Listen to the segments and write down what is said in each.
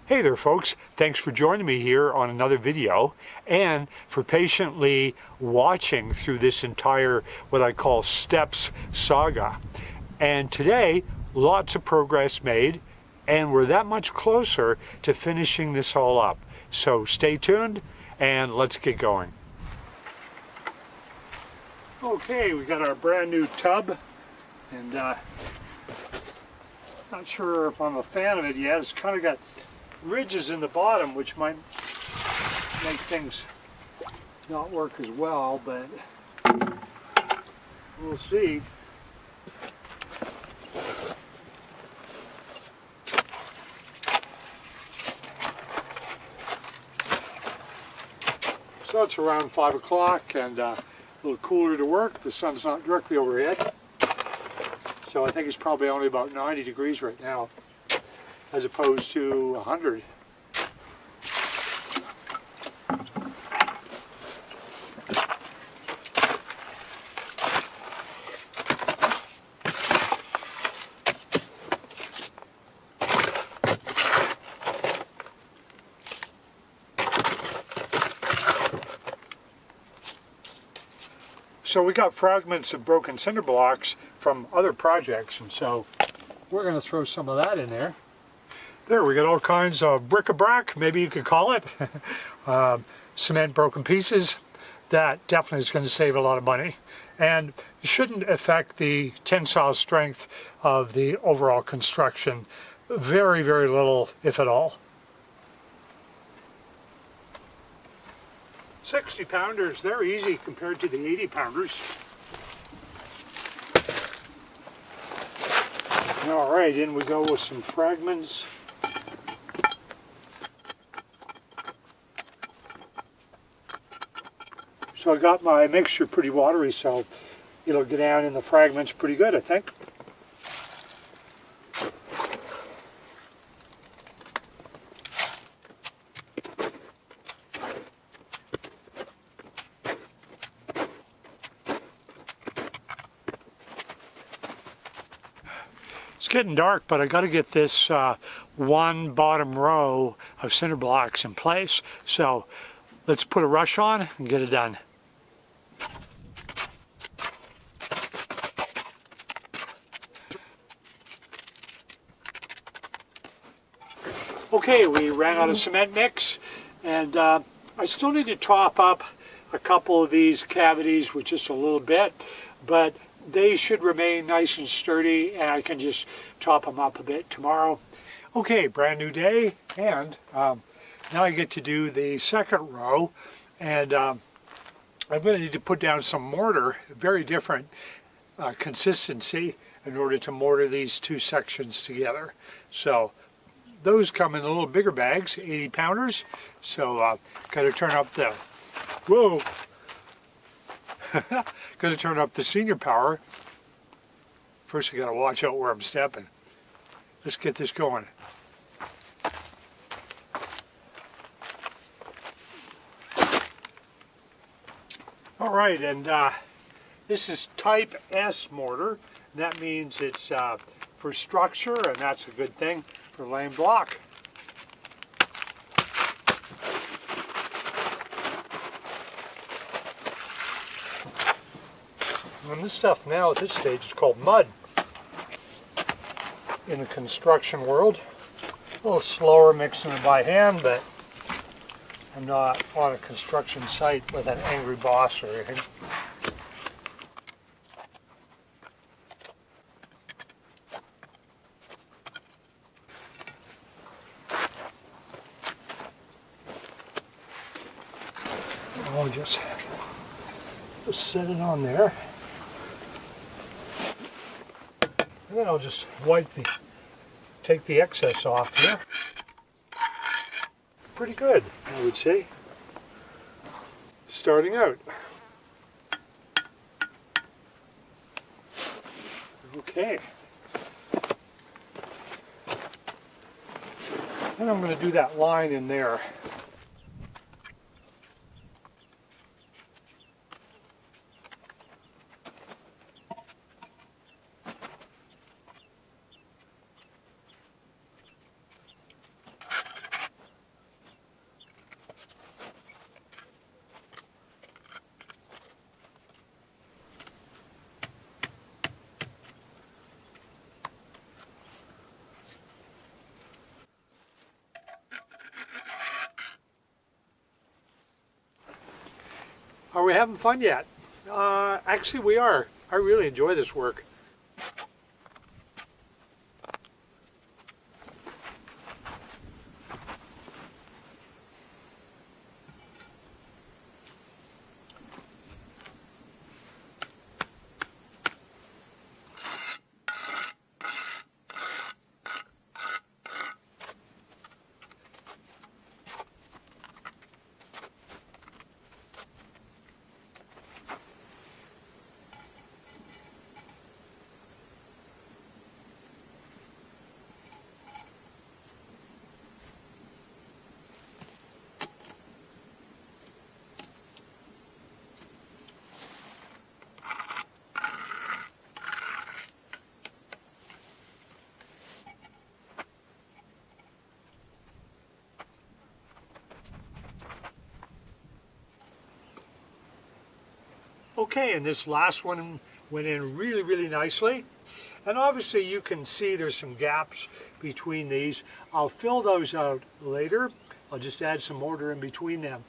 Hey there folks, thanks for joining me here on another video and for patiently watching through this entire what I call steps saga. And today, lots of progress made and we're that much closer to finishing this all up. So stay tuned and let's get going. Okay, we got our brand new tub and not sure if I'm a fan of it yet. It's kind of got ridges in the bottom which might make things not work as well, but we'll see. So it's around 5 o'clock and a little cooler to work. The sun's not directly overhead, so I think it's probably only about 90 degrees right now as opposed to 100. So we got fragments of broken cinder blocks from other projects, and so we're going to throw some of that in there. There, we got all kinds of bric-a-brac, maybe you could call it, cement broken pieces. That definitely is going to save a lot of money and shouldn't affect the tensile strength of the overall construction. Very, very little, if at all. 60 pounders, they're easy compared to the 80 pounders. All right, in we go with some fragments. So I got my mixture pretty watery, so it'll get down in the fragments pretty good, I think. It's getting dark, but I got to get this one bottom row of cinder blocks in place. So let's put a rush on and get it done. Okay, we ran out of cement mix, and I still need to top up a couple of these cavities with just a little bit, but they should remain nice and sturdy, and I can just top them up a bit tomorrow. Okay, brand new day, and now I get to do the second row, and I'm going to need to put down some mortar, very different consistency, in order to mortar these two sections together. So those come in a little bigger bags, 80 pounders, so got to turn up the, whoa, got to turn up the senior power. First I got to watch out where I'm stepping. Let's get this going. All right, and this is type S mortar. That means it's for structure, and that's a good thing for laying block. And this stuff now at this stage is called mud in the construction world. A little slower mixing it by hand, but I'm not on a construction site with an angry boss or anything. I'll just set it on there. And then I'll just take the excess off here. Pretty good, I would say. Starting out. Okay. And I'm going to do that line in there. Are we having fun yet? Actually we are. I really enjoy this work. Okay, and this last one went in really, really nicely. And obviously you can see there's some gaps between these. I'll fill those out later. I'll just add some mortar in between them.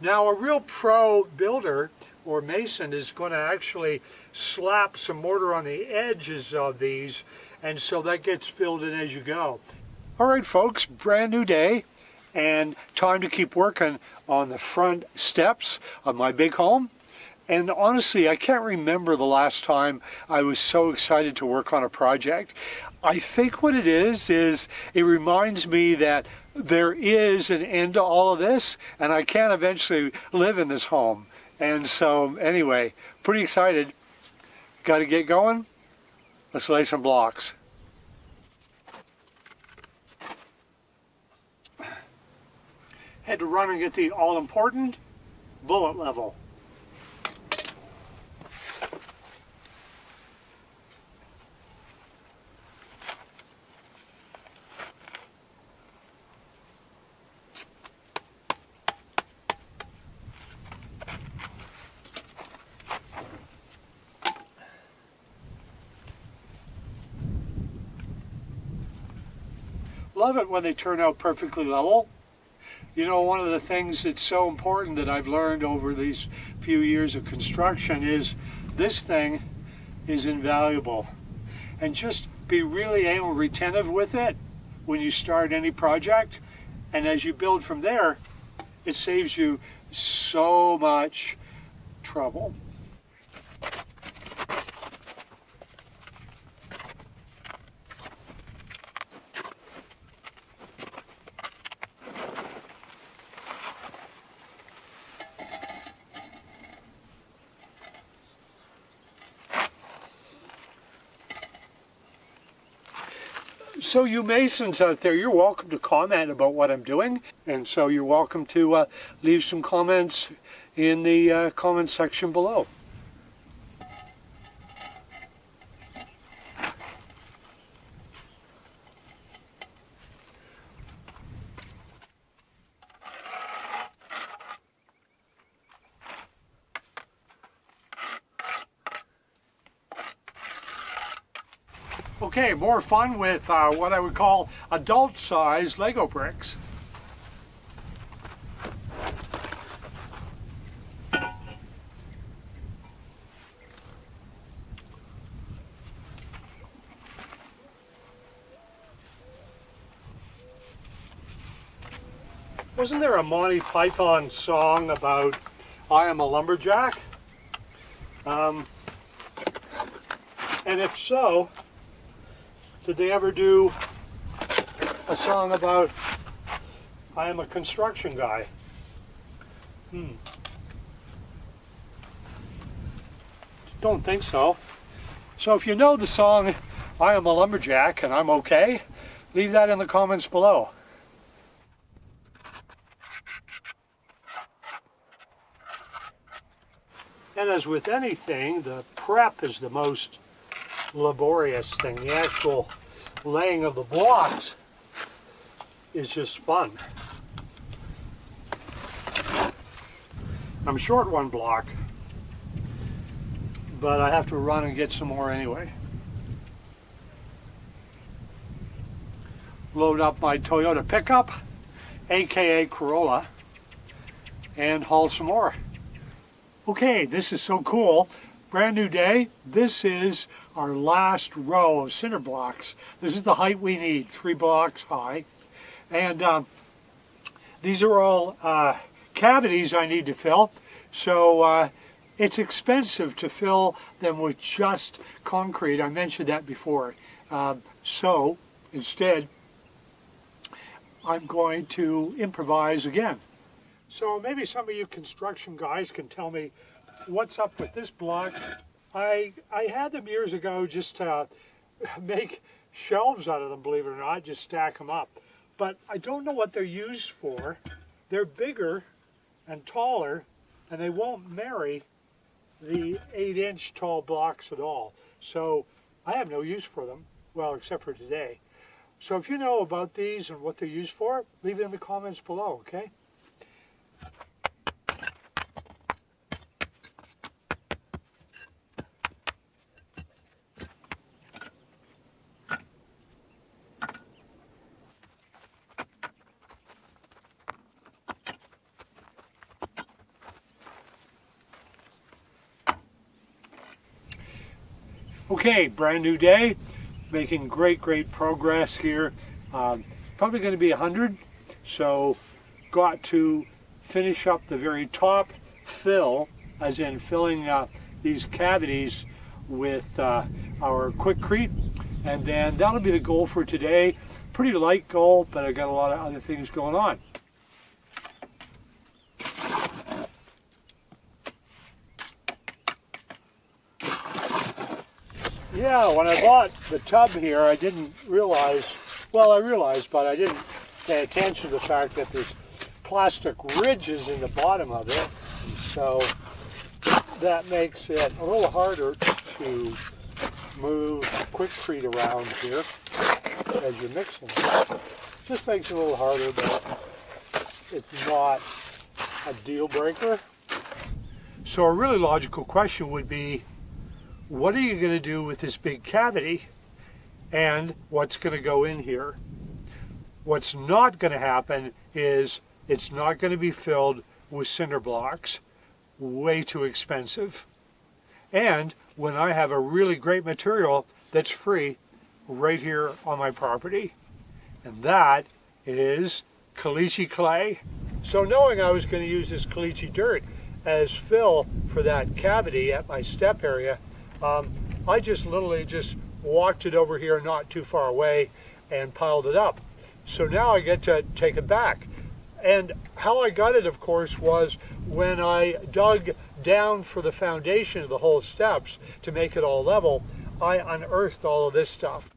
Now a real pro builder or mason is going to actually slap some mortar on the edges of these, and so that gets filled in as you go. All right folks, brand new day and time to keep working on the front steps of my big home. And honestly, I can't remember the last time I was so excited to work on a project. I think what it is it reminds me that there is an end to all of this, and I can eventually live in this home. And so, anyway, pretty excited. Got to get going. Let's lay some blocks. Had to run and get the all-important bullet level. Love it when they turn out perfectly level. You know, one of the things that's so important that I've learned over these few years of construction is this thing is invaluable. And just be really retentive with it when you start any project. And as you build from there, it saves you so much trouble. So you masons out there, you're welcome to comment about what I'm doing, and so you're welcome to leave some comments in the comment section below. Okay, more fun with what I would call adult-sized Lego bricks. Wasn't there a Monty Python song about I am a lumberjack? And if so, did they ever do a song about I am a construction guy? Don't think so. So if you know the song I am a lumberjack and I'm okay, leave that in the comments below. And as with anything, the prep is the most laborious thing. The actual laying of the blocks is just fun. I'm short one block, but I have to run and get some more anyway. Load up my Toyota pickup, aka Corolla, and haul some more. Okay, this is so cool. Brand new day. This is our last row of cinder blocks. This is the height we need, 3 blocks high. And these are all cavities I need to fill. So it's expensive to fill them with just concrete. I mentioned that before. So instead, I'm going to improvise again. So maybe some of you construction guys can tell me what's up with this block. I had them years ago just to make shelves out of them, believe it or not, just stack them up. But I don't know what they're used for. They're bigger and taller, and they won't marry the 8-inch tall blocks at all. So I have no use for them, well, except for today. So if you know about these and what they're used for, leave it in the comments below, okay? Okay, brand new day, making great progress here. Probably going to be 100, so got to finish up the very top fill, as in filling these cavities with our Quickcrete, and then that'll be the goal for today. Pretty light goal, but I got a lot of other things going on. Yeah, when I bought the tub here, I didn't realize, well, I realized, but I didn't pay attention to the fact that there's plastic ridges in the bottom of it. So that makes it a little harder to move Quickcrete around here as you're mixing it. Just makes it a little harder, but it's not a deal breaker. So a really logical question would be, what are you going to do with this big cavity and what's going to go in here? What's not going to happen is it's not going to be filled with cinder blocks. Way too expensive. And when I have a really great material that's free right here on my property, and that is caliche clay. So knowing I was going to use this caliche dirt as fill for that cavity at my step area, I just literally just walked it over here not too far away and piled it up. So now I get to take it back. And how I got it, of course, was when I dug down for the foundation of the whole steps to make it all level, I unearthed all of this stuff.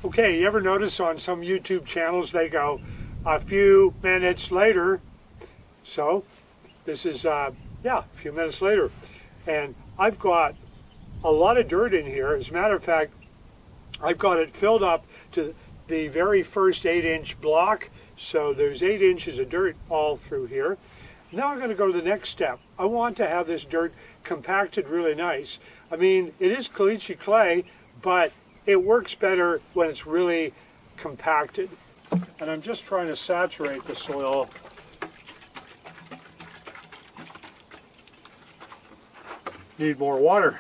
Okay, you ever notice on some YouTube channels they go a few minutes later? So this is, yeah, a few minutes later. And I've got a lot of dirt in here. As a matter of fact, I've got it filled up to the very first 8-inch block. So there's 8 inches of dirt all through here. Now I'm going to go to the next step. I want to have this dirt compacted really nice. I mean, it is caliche clay, but it works better when it's really compacted. And I'm just trying to saturate the soil. Need more water.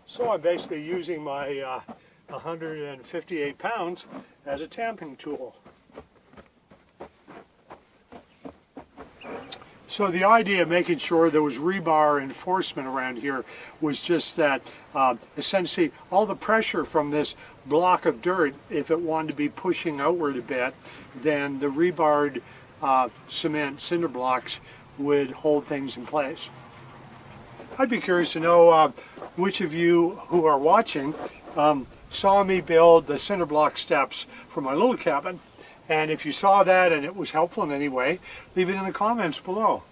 So I'm basically using my 158 pounds as a tamping tool. So the idea of making sure there was rebar enforcement around here was just that essentially all the pressure from this block of dirt, if it wanted to be pushing outward a bit, then the rebarred cement cinder blocks would hold things in place. I'd be curious to know which of you who are watching saw me build the cinder block steps for my little cabin. And if you saw that and it was helpful in any way, leave it in the comments below.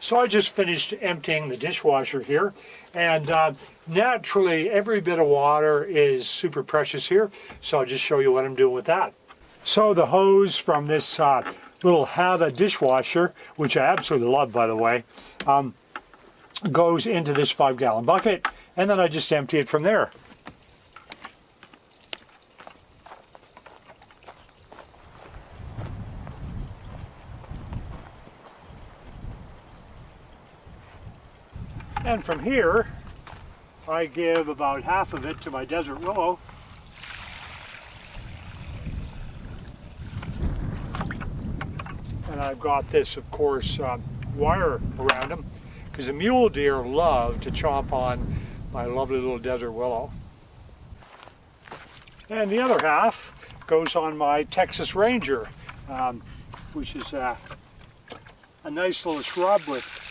So I just finished emptying the dishwasher here, and naturally every bit of water is super precious here, so I'll just show you what I'm doing with that. So the hose from this little Hava dishwasher, which I absolutely love by the way, goes into this 5-gallon bucket, and then I just empty it from there. And from here, I give about half of it to my desert willow. And I've got this, of course, wire around them, because the mule deer love to chomp on my lovely little desert willow. And the other half goes on my Texas Ranger, which is a nice little shrub with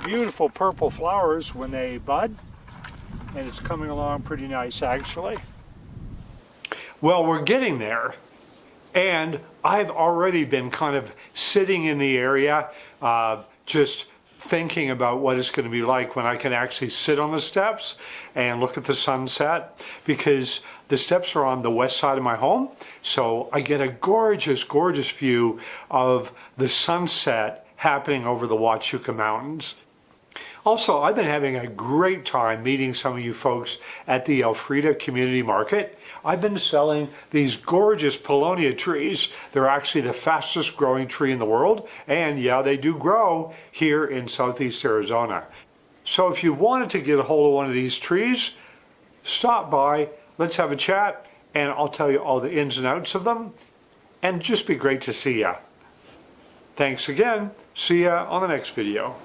beautiful purple flowers when they bud, and it's coming along pretty nice actually. Well, we're getting there, and I've already been kind of sitting in the area just thinking about what it's going to be like when I can actually sit on the steps and look at the sunset, because the steps are on the west side of my home, so I get a gorgeous, gorgeous view of the sunset happening over the Huachuca Mountains. Also, I've been having a great time meeting some of you folks at the Elfrida Community Market. I've been selling these gorgeous Paulownia trees. They're actually the fastest growing tree in the world, and yeah, they do grow here in southeast Arizona. So if you wanted to get a hold of one of these trees, stop by, let's have a chat, and I'll tell you all the ins and outs of them, and just be great to see ya. Thanks again. See ya on the next video.